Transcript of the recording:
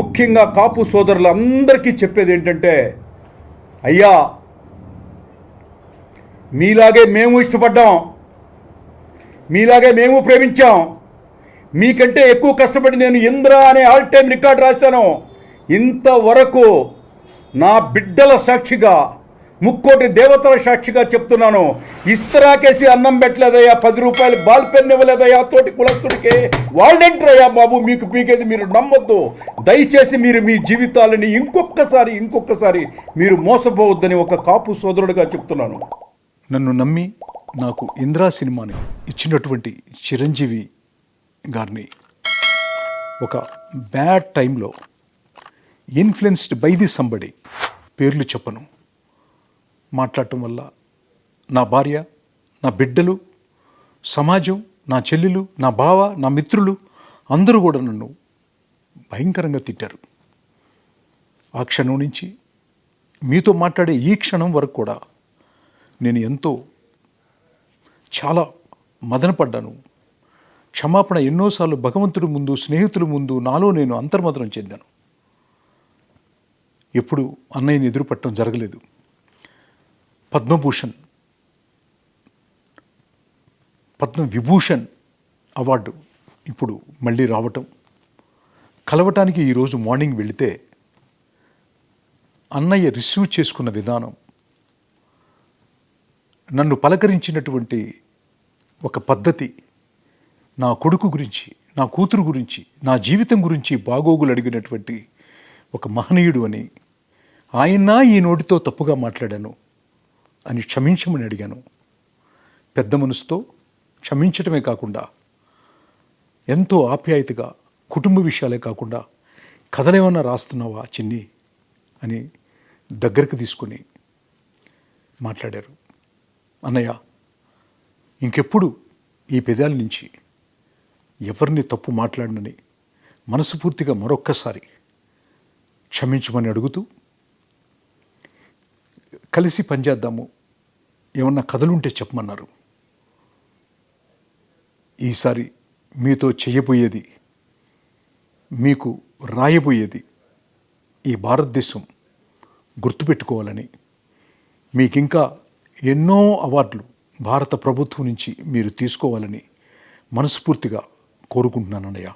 ముఖ్యంగా కాపు సోదరులందరికీ చెప్పేది ఏంటంటే, అయ్యా మీలాగే మేము ఇష్టపడ్డాం, మీలాగే మేము ప్రేమించాం, మీకంటే ఎక్కువ కష్టపడి నేను ఇంద్ర అనే ఆల్ టైమ్ రికార్డ్ రాశాను. ఇంతవరకు నా బిడ్డల సాక్షిగా, ముక్కోటి దేవతల సాక్షిగా చెప్తున్నాను, ఇస్తరాకేసి అన్నం పెట్టలేదయ్యా, 10 రూపాయలు బాల్ పెన్ ఇవ్వలేదయ్యా తోటి కులస్తుడికి. వాళ్ళేంటరయ్యా బాబు మీకు పీకేది? మీరు నమ్మొద్దు. దయచేసి మీరు మీ జీవితాలని ఇంకొకసారి మీరు మోసపోవద్దని ఒక కాపు సోదరుడిగా చెప్తున్నాను. నన్ను నమ్మి నాకు ఇంద్రా సినిమాని ఇచ్చినటువంటి చిరంజీవి గారిని ఒక బ్యాడ్ టైంలో ఇన్ఫ్లుయెన్స్డ్ బై ది సంబడి, పేర్లు చెప్పను, మాట్లాడటం వల్ల నా భార్య, నా బిడ్డలు, సమాజం, నా చెల్లెలు, నా బావ, నా మిత్రులు అందరూ కూడా నన్ను భయంకరంగా తిట్టారు. ఆ క్షణం నుంచి మీతో మాట్లాడే ఈ క్షణం వరకు కూడా నేను చాలా మదనపడ్డాను. క్షమాపణ ఎన్నోసార్లు భగవంతుడి ముందు, స్నేహితుల ముందు నాలో నేను అంతర్మదనం చెందాను. ఎప్పుడు అన్నయ్యని ఎదురుపట్టడం జరగలేదు. పద్మవిభూషణ్ అవార్డు ఇప్పుడు మళ్ళీ రావటం, కలవటానికి ఈరోజు మార్నింగ్ వెళితే అన్నయ్య రిసీవ్ చేసుకున్న విధానం, నన్ను పలకరించినటువంటి ఒక పద్ధతి, నా కొడుకు గురించి, నా కూతురు గురించి, నా జీవితం గురించి బాగోగులు అడిగినటువంటి ఒక మహనీయుడు అని, ఆయన ఈ నోటితో తప్పుగా మాట్లాడాను అని క్షమించమని అడిగాను. పెద్ద మనసుతో క్షమించటమే కాకుండా ఎంతో ఆప్యాయతగా, కుటుంబ విషయాలే కాకుండా కథలేమన్నా రాస్తున్నావా చిన్ని అని దగ్గరికి తీసుకొని మాట్లాడారు. అన్నయ్య, ఇంకెప్పుడు ఈ పెదాల నుంచి ఎవరిని తప్పు మాట్లాడనని మనస్ఫూర్తిగా మరొక్కసారి క్షమించమని అడుగుతూ, కలిసి పనిచేద్దాము, ఏమన్నా కథలుంటే చెప్పమన్నారు. ఈసారి మీతో చేయబోయేది, మీకు రాయబోయేది ఈ భారతదేశం గుర్తుపెట్టుకోవాలని, మీకింకా ఎన్నో అవార్డులు భారత ప్రభుత్వం నుంచి మీరు తీసుకోవాలని మనస్ఫూర్తిగా కోరుకుంటున్నాను అన్నయ్య.